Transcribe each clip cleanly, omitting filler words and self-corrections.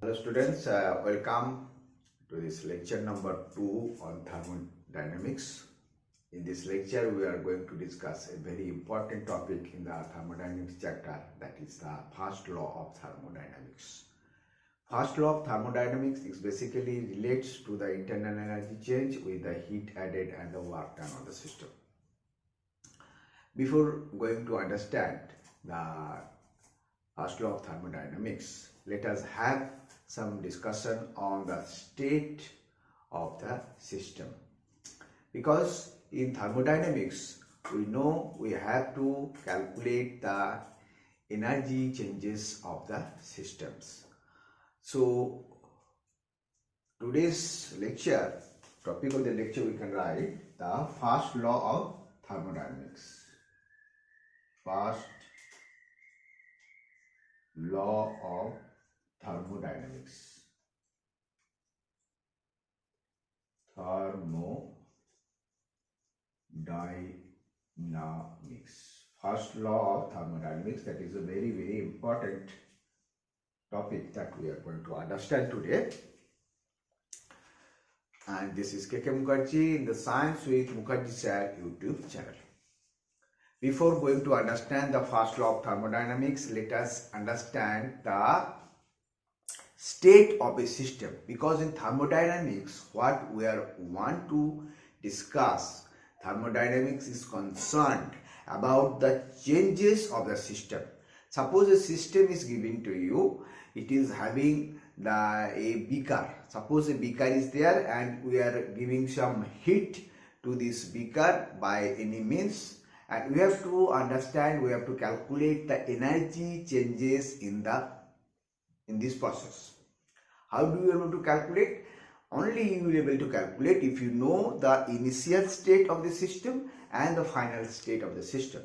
Hello students, welcome to this lecture number 2 on thermodynamics. In this lecture we are going to discuss a very important topic in the thermodynamics chapter, that is the first law of thermodynamics. First law of thermodynamics is basically relates to the internal energy change with the heat added and the work done on the system. Before going to understand the first law of thermodynamics, let us have some discussion on the state of the system, because in thermodynamics we know we have to calculate the energy changes of the systems. So today's lecture, topic of the lecture, we can write the first law of thermodynamics. First law of thermodynamics. Thermodynamics. First law of thermodynamics, that is a very important topic that we are going to understand today. And this is K.K. Mukherjee in the Science with Mukherjee Sir YouTube channel. Before going to understand the first law of thermodynamics, let us understand the state of a system, because in thermodynamics what we want to discuss, thermodynamics is concerned about the changes of the system. Suppose a system is given to you, it is having a beaker. Suppose a beaker is there and we are giving some heat to this beaker by any means, and we have to understand, we have to calculate the energy changes in this process. How do you able to calculate? Only you will be able to calculate if you know the initial state of the system and the final state of the system.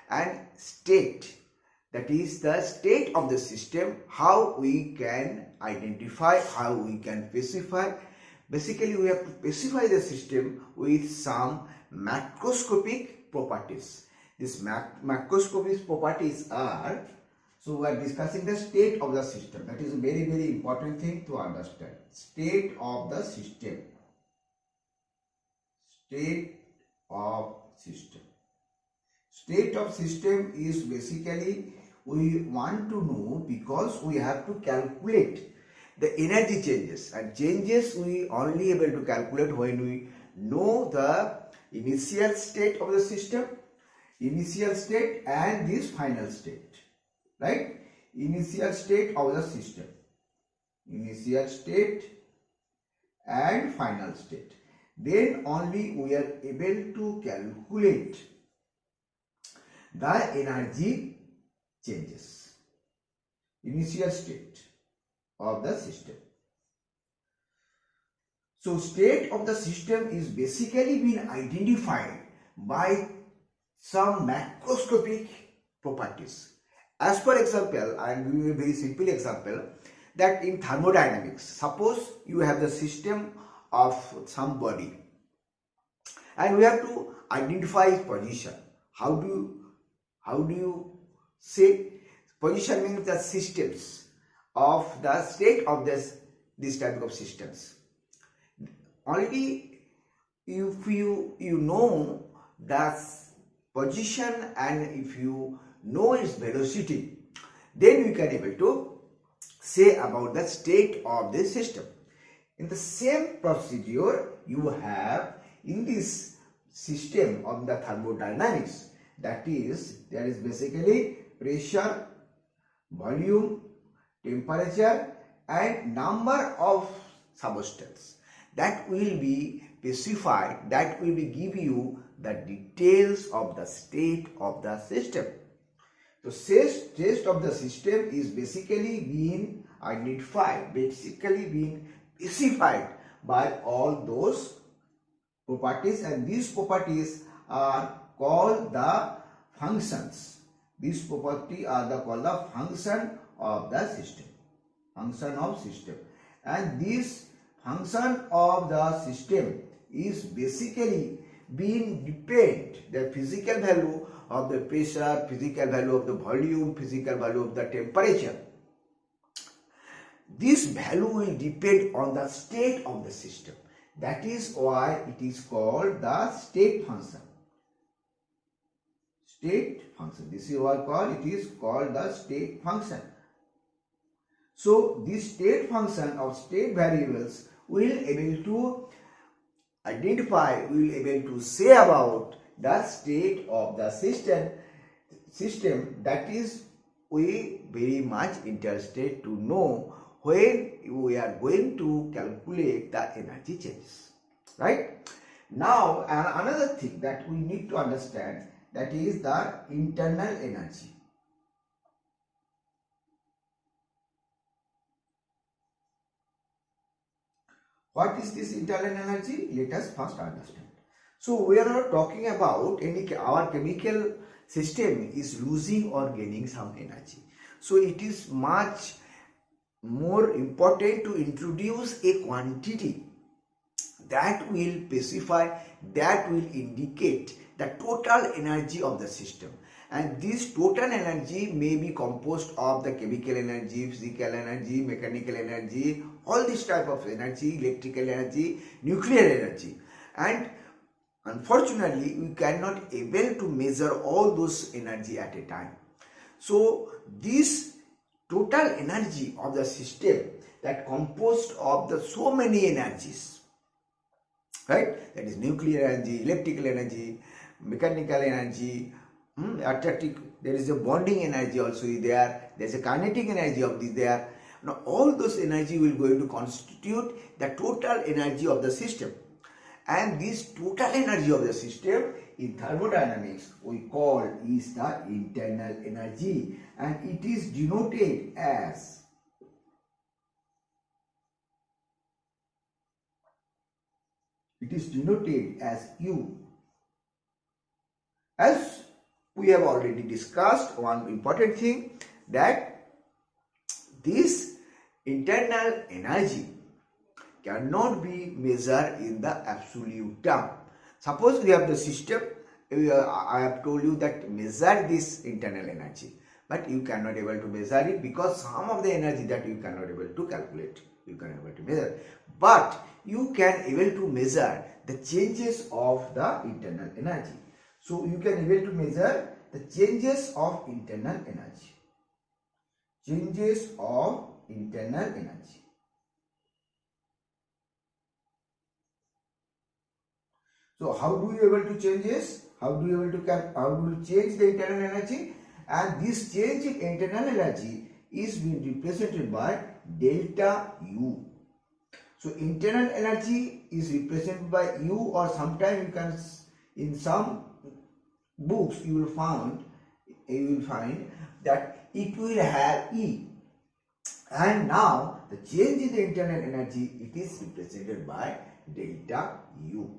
And state, that is the state of the system, how we can identify, how we can specify. Basically we have to specify the system with some macroscopic properties. These macroscopic properties are, so we are discussing the state of the system. That is a very important thing to understand. State of the system. State of system. State of system is basically we want to know, because we have to calculate the energy changes, and changes we only able to calculate when we know the initial state of the system, initial state and this final state, right? Initial state of the system, initial state and final state. Then only we are able to calculate the energy changes. Initial state of the system. So state of the system is basically being identified by some macroscopic properties. As per example, I am giving you a very simple example, that in thermodynamics, suppose you have the system of some body and we have to identify its position. How do you say? Position means the systems of the state of this type of systems. Only if you know the position and if you know its velocity, then you can able to say about the state of the system. In the same procedure you have in this system of the thermodynamics, that is, there is basically pressure, volume, temperature and number of substances. That will be specified, that will be give you the details of the state of the system. So state of the system is basically being identified, basically being specified by all those properties, and these properties are called the functions. These properties are called the function of the system. Function of system. And this function of the system is basically being depend the physical value of the pressure, physical value of the volume, physical value of the temperature. this value will depend on the state of the system. That is why it is called the state function. State function. This is what it is called the state function. So this state function of state variables will able to identify, will able to say about the state of the system. That is, we very much interested to know when we are going to calculate the energy changes, right? Now another thing that we need to understand, that is the internal energy. What is this internal energy? Let us first understand. So we are not talking about our chemical system is losing or gaining some energy. So it is much more important to introduce a quantity that will specify, that will indicate the total energy of the system. And this total energy may be composed of the chemical energy, physical energy, mechanical energy, all this type of energy, electrical energy, nuclear energy. And unfortunately, we cannot able to measure all those energy at a time. So this total energy of the system that composed of the so many energies, right? That is nuclear energy, electrical energy, mechanical energy, attractive, there is a bonding energy also there is a kinetic energy of this there. Now all those energy will going to constitute the total energy of the system. And this total energy of the system in thermodynamics we call is the internal energy, and it is denoted as U. As we have already discussed, one important thing, that this internal energy cannot be measured in the absolute term. Suppose we have the system, I have told you that measure this internal energy, but you cannot able to measure it because some of the energy that you cannot able to calculate, you cannot able to measure. But you can able to measure the changes of the internal energy. So you can able to measure the changes of internal energy. Changes of internal energy. So how do you able to change this? How do you change the internal energy? And this change in internal energy is being represented by delta U. So internal energy is represented by U, or sometimes you can, in some books you will find that it will have E. And now the change in the internal energy, it is represented by delta U.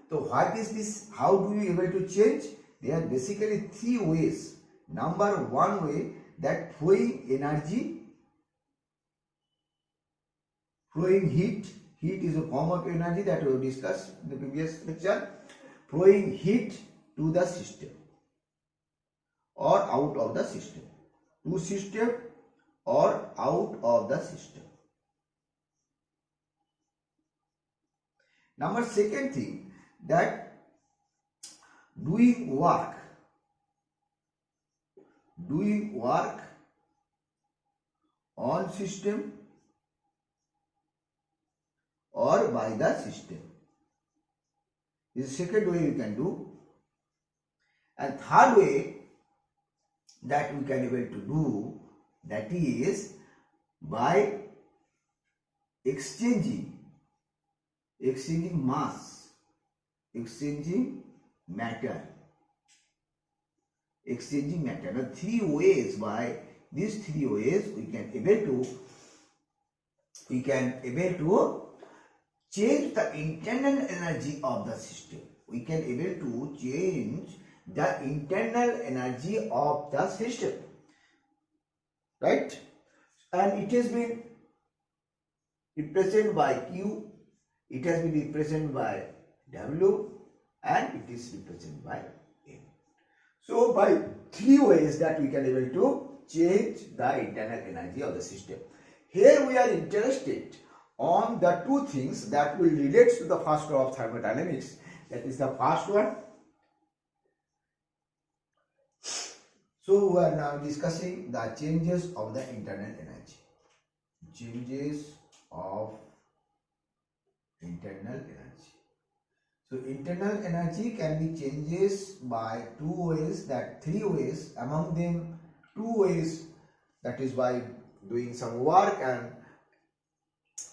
So what is this? How do you able to change? There are basically three ways. Number one way, that flowing energy, flowing heat. Heat is a form of energy that we have discussed in the previous lecture. Flowing heat to the system or out of the system. To system or out of the system. Number second thing, that doing work on system or by the system. This is the second way you can do. And third way that we can able to do, that is by exchanging mass, exchanging matter. Now three ways, by these three ways we can able to change the internal energy of the system. We can able to change the internal energy of the system, right? And it has been represented by Q, it has been represented by W, and it is represented by N. So by three ways that we can able to change the internal energy of the system. Here we are interested on the two things that will relate to the first law of thermodynamics. That is the first one. So we are now discussing the changes of the internal energy. Changes of internal energy. So internal energy can be changes by two ways, that three ways, among them two ways, that is by doing some work and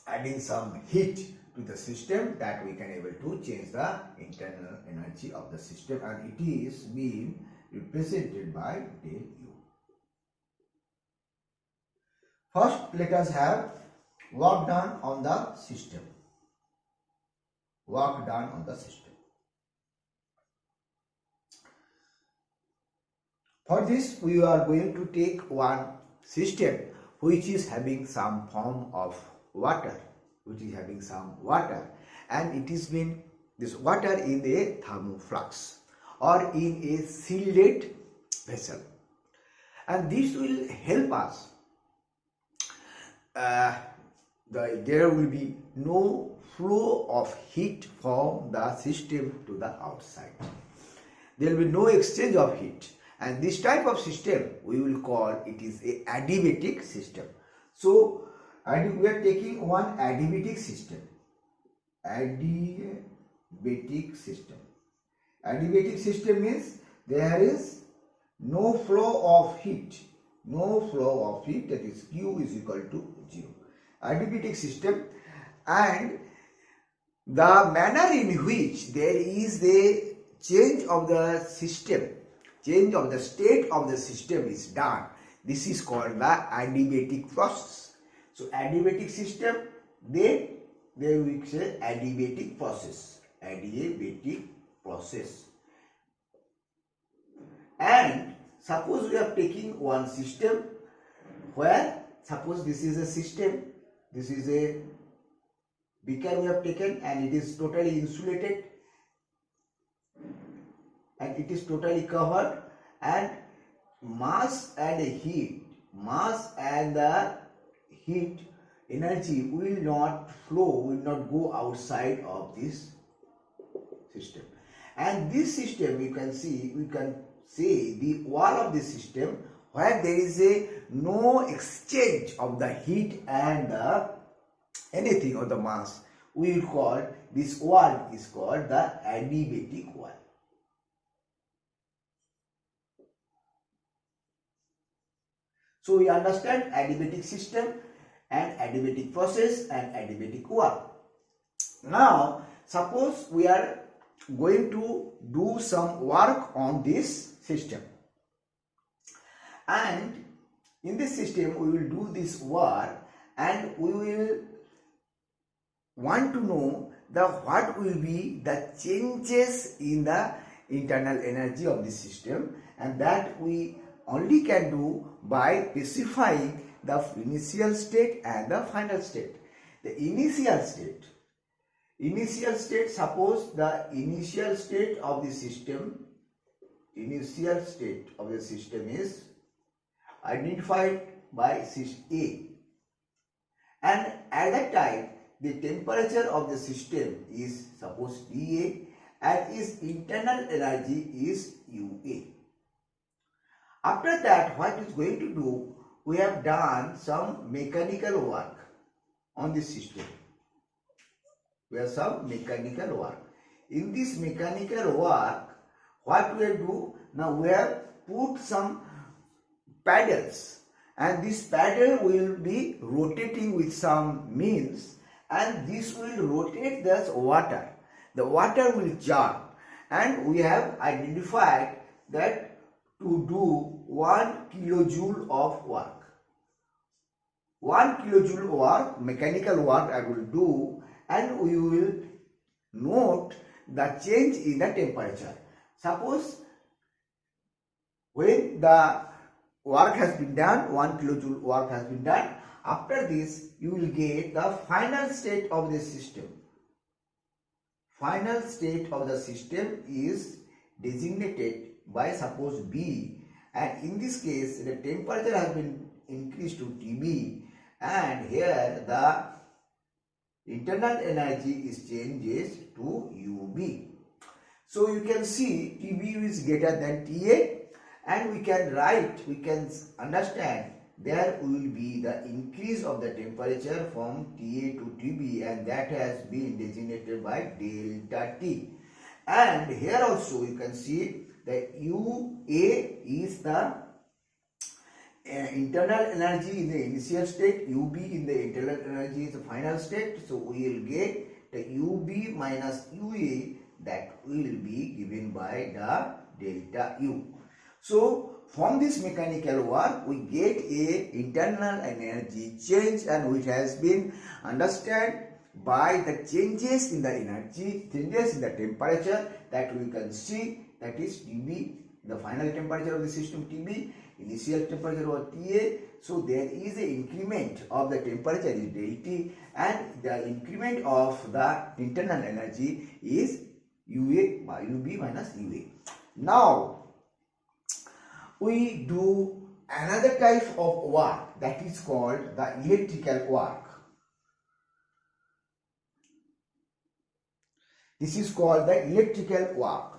adding some heat to the system, that we can able to change the internal energy of the system, and it is being represented by del U. First, let us have work done on the system. Work done on the system. For this, we are going to take one system which is having some form of water, and it is been this water in a thermoflux or in a sealed vessel, and this will help us. There will be no flow of heat from the system to the outside. There will be no exchange of heat, and this type of system we will call it is a adiabatic system. So we are taking one adiabatic system. Adiabatic system. Adiabatic system means there is no flow of heat. That is Q is equal to 0. Adiabatic system, and the manner in which there is a change of the system, change of the state of the system is done, this is called the adiabatic process. So adiabatic system, then we say adiabatic process. And suppose we are taking one system where, suppose this is a system, this is a beaker we have taken, and it is totally insulated and it is totally covered, and mass and the heat energy will not flow, will not go outside of this system. And this system, we can say the wall of the system where there is no exchange of the heat and anything of the mass, we will call this wall is called the adiabatic wall. So we understand adiabatic system and adiabatic process and adiabatic work. Now suppose we are going to do some work on this system, and in this system we will do this work, and we will want to know what will be the changes in the internal energy of the system, and that we only can do by specifying the initial state and the final state. The initial state, suppose the initial state of the system is identified by sys A, and at that time the temperature of the system is suppose TA, and its internal energy is UA. After that, what is going to do, we have done some mechanical work on this system. We have some mechanical work. In this mechanical work, what we do, now we have put some paddles, and this paddle will be rotating with some means, and this will rotate the water. The water will churn, and we have identified that to do 1 kilojoule of work. 1 kilojoule work, mechanical work I will do, and we will note the change in the temperature. Suppose when the work has been done, 1 kilojoule work has been done, after this you will get the final state of the system. Final state of the system is designated by suppose B, and in this case the temperature has been increased to TB, and here the internal energy is changes to UB. So you can see TB is greater than TA, and we can understand there will be the increase of the temperature from TA to TB, and that has been designated by delta T. And here also you can see that UA is the internal energy in the initial state, UB in the internal energy is the final state. So we will get the UB minus UA, that will be given by the delta U. So from this mechanical work we get a internal energy change, and which has been understood by the changes in the energy, changes in the temperature that we can see, that is TB, the final temperature of the system TB, initial temperature or TA. So there is an increment of the temperature is del T, and the increment of the internal energy is UB minus UA. Now we do another type of work, that is called the electrical work. This is called the electrical work.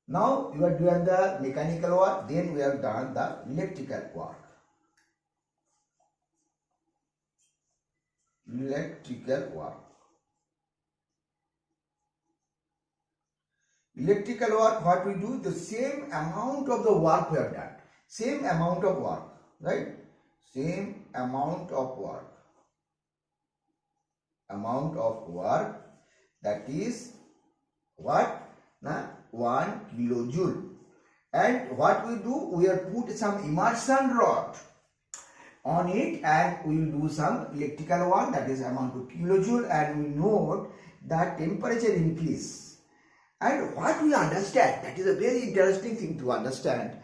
Now you are doing the mechanical work, then we have done the electrical work. Electrical work. Electrical work, what we do, the same amount of the work we have done. Same amount of work, right? Same amount of work. Amount of work, that is what? 1 kilojoule. And what we do, we have put some immersion rod on it, and we will do some electrical work, that is amount of kilojoule, and we note that temperature increase. And what we understand, that is a very interesting thing to understand,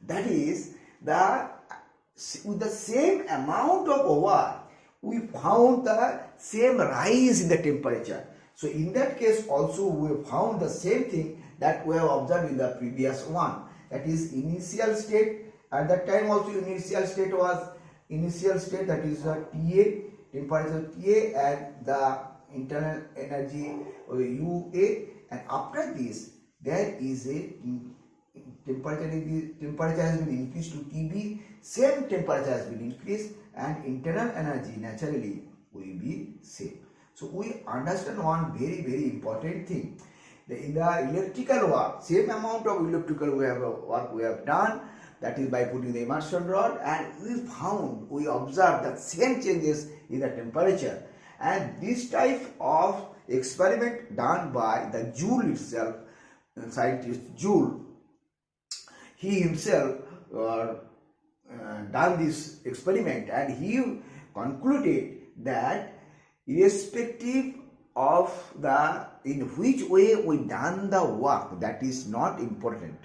that is with the same amount of work, we found the same rise in the temperature. So in that case also we found the same thing that we have observed in the previous one, that is initial state. At that time also initial state that is the TA, temperature TA, and the internal energy UA, and after this there is a temperature has been increased to TB, same temperature has been increased, and internal energy naturally will be same. So we understand one very important thing. In the electrical work, same amount of electrical work we have done, that is by putting the immersion rod, and we observed the same changes in the temperature. And this type of experiment done by the Joule itself, scientist Joule, he himself done this experiment, and he concluded that irrespective of in which way we done the work, that is not important.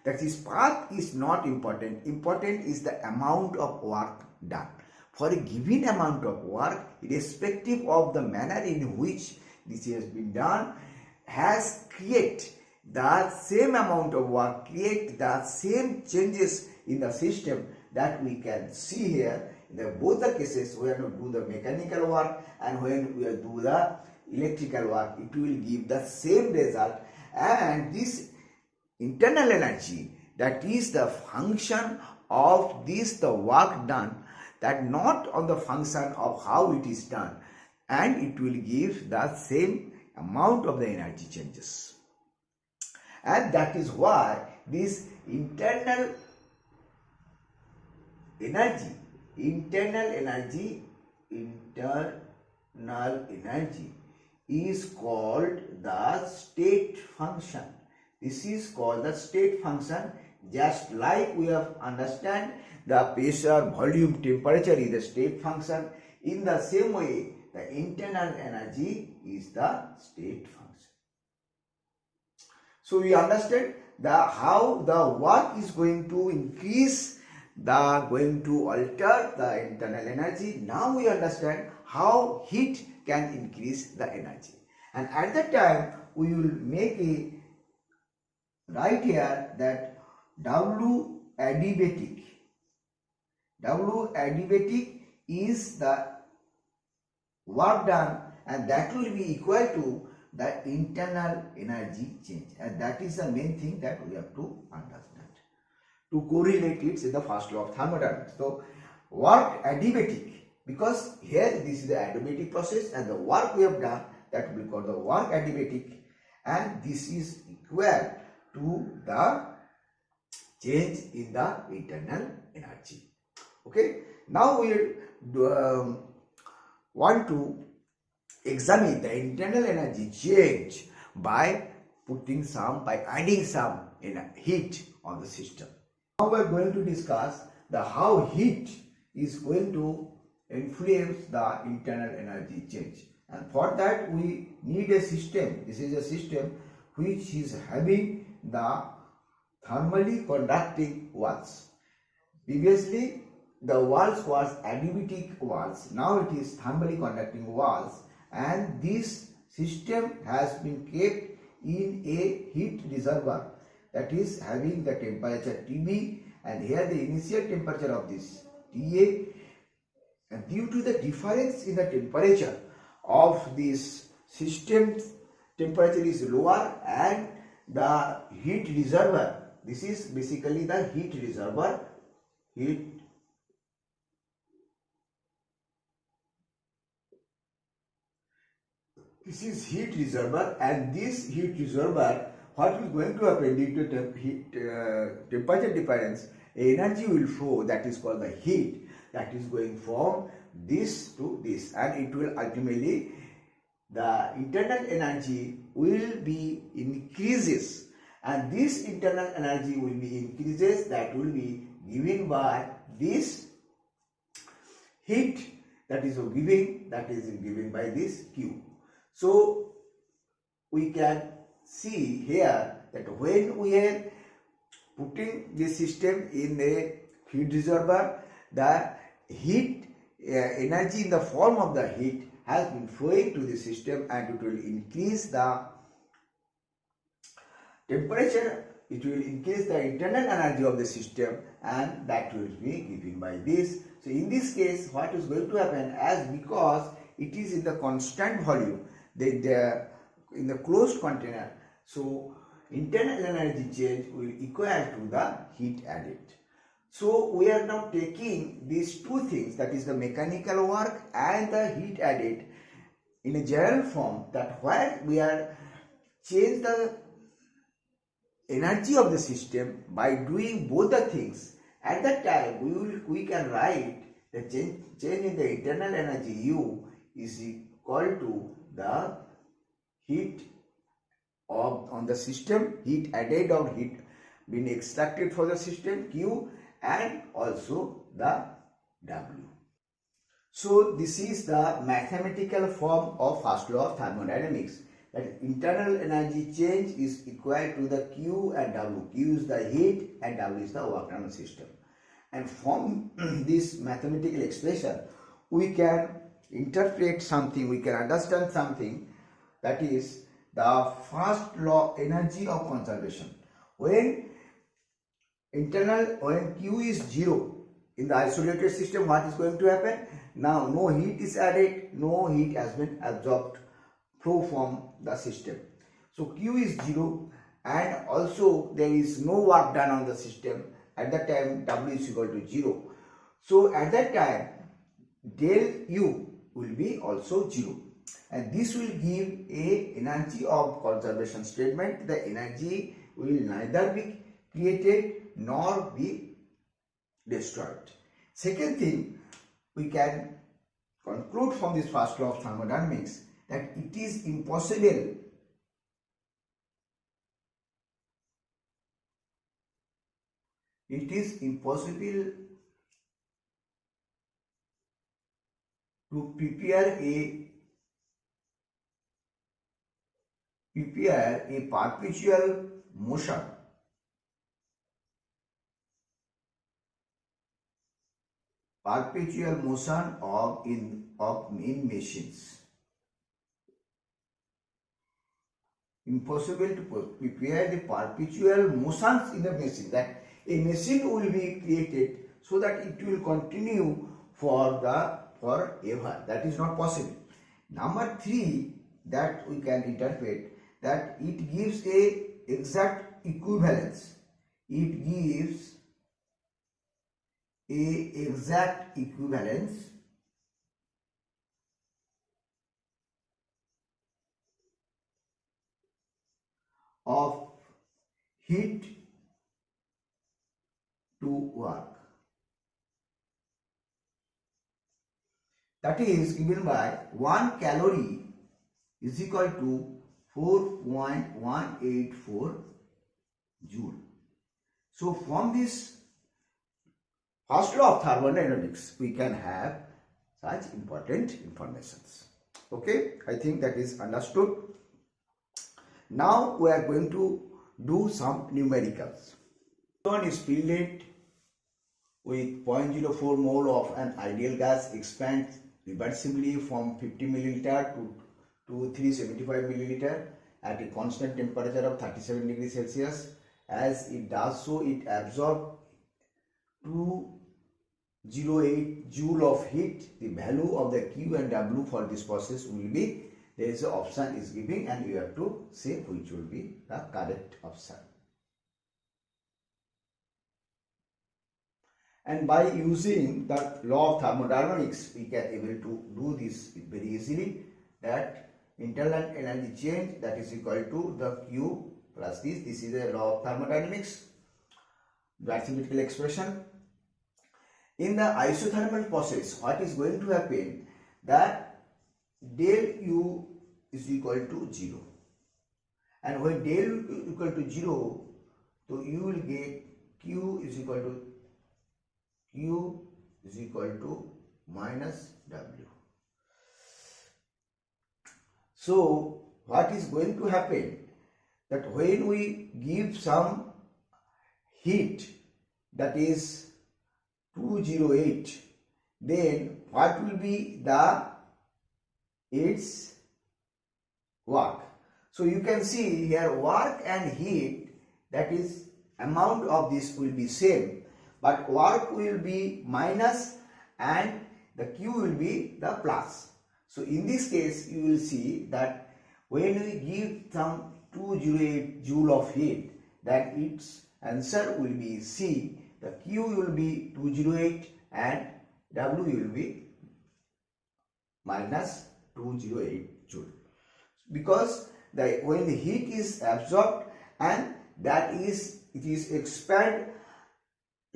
That is, path is not important. Important is the amount of work done. For a given amount of work, irrespective of the manner in which this has been done, has created the same amount of work, create the same changes in the system that we can see here. In both the cases, when we do the mechanical work and when we do the electrical work, it will give the same result. And this internal energy, that is the function of the work done, that not on the function of how it is done, and it will give the same amount of the energy changes. And that is why this internal energy is called the state function. This is called the state function. Just like we have understand the pressure, volume, temperature is the state function, in the same way the internal energy is the state function. So we understand how the work is going to increase, going to alter the internal energy. Now we understand how heat can increase the energy. And at that time we will make a right here that W adiabatic W adiabatic is the work done, and that will be equal to the internal energy change, and that is the main thing that we have to understand to correlate it with the first law of thermodynamics. So work adiabatic, because here this is the adiabatic process and the work we have done, that will be called the work adiabatic, and this is equal to the change in the internal energy. Okay, now we want to examine the internal energy change by adding some heat on the system. Now we are going to discuss the how heat is going to influence the internal energy change, and for that we need a system. This is a system which is having the thermally conducting walls. Previously the walls was adiabatic walls, now it is thermally conducting walls, and this system has been kept in a heat reservoir that is having the temperature Tb, and here the initial temperature of this Ta, and due to the difference in the temperature of this system, temperature is lower, and the heat reservoir, this is basically the heat reservoir, this is heat reservoir, and this heat reservoir, what is going to happen due to temperature difference, energy will flow, that is called the heat, that is going from this to this, and it will ultimately, the internal energy will be increases, and this internal energy will be increases, that will be given by this heat that is given by this Q. So we can see here that when we are putting this system in a heat reservoir, the heat energy in the form of the heat has been flowing to the system, and it will increase the temperature, it will increase the internal energy of the system, and that will be given by this. So in this case, what is going to happen, as because it is in the constant volume, in the closed container, so internal energy change will equal to the heat added. So we are now taking these two things, that is the mechanical work and the heat added, in a general form, that where we are change the energy of the system by doing both the things. At that time we can write the change in the internal energy U is equal to the heat on the system, heat added or heat being extracted for the system Q, and also the W. So this is the mathematical form of first law of thermodynamics, that internal energy change is equal to the Q and W. Q is the heat and W is the work done on the system. And from this mathematical expression, we can interpret something, we can understand something, that is the first law, energy of conservation. When Q is 0 in the isolated system, what is going to happen? Now no heat is added, no heat has been absorbed from the system. So Q is 0, and also there is no work done on the system. At that time W is equal to 0. So at that time del U will be also 0, and this will give a energy of conservation statement. The energy will neither be created nor be destroyed. Second thing, we can conclude from this first law of thermodynamics that it is impossible to prepare a perpetual motion in machines. Impossible to prepare the perpetual motions in the machine, that a machine will be created so that it will continue forever. That is not possible. Number 3 that we can interpret, that it gives a exact equivalence. It gives a exact equivalence of heat to work. That is given by 1 calorie is equal to 4.184 joule. So from this first law of thermodynamics, we can have such important informations. Okay, I think that is understood. Now we are going to do some numericals. One is filled with 0.04 mole of an ideal gas expands reversibly from 50 milliliter to 375 milliliter at a constant temperature of 37 degrees Celsius. As it does so, it absorbs 208 joule of heat. The value of the Q and W for this process will be, there is an option is giving and you have to say which will be the correct option. And by using the law of thermodynamics, we can able to do this very easily, that internal energy change, that is equal to the Q plus this. This is the law of thermodynamics, mathematical expression. In the isothermal process, what is going to happen, that del U is equal to 0. And when del U equal to 0, so you will get Q is equal to minus W. So what is going to happen, that when we give some heat, that is 208, then what will be its work? So you can see here work and heat, that is amount of this will be same, but work will be minus and the Q will be the plus. So in this case you will see that when we give some 208 joule of heat, then its answer will be C. The Q will be 208 and W will be minus 208 joule, because when the heat is absorbed and it is expanded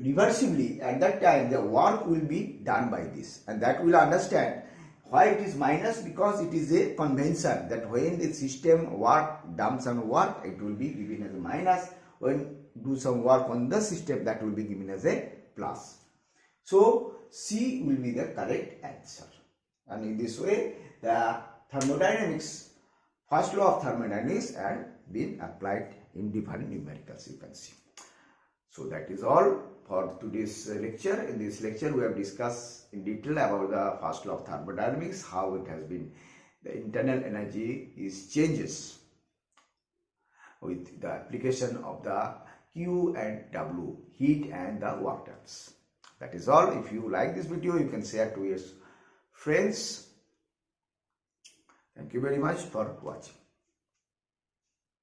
reversibly, at that time the work will be done by this, and that will understand why it is minus, because it is a convention that when the system dumps some work, it will be given as a minus. When do some work on the system, that will be given as a plus. So C will be the correct answer. And in this way, the thermodynamics, first law of thermodynamics, had been applied in different numericals, you can see. So that is all for today's lecture. In this lecture, we have discussed in detail about the first law of thermodynamics, how it has been, the internal energy is changes with the application of the Q and W, heat and the work terms. That is all. If you like this video, you can share to your friends. Thank you very much for watching.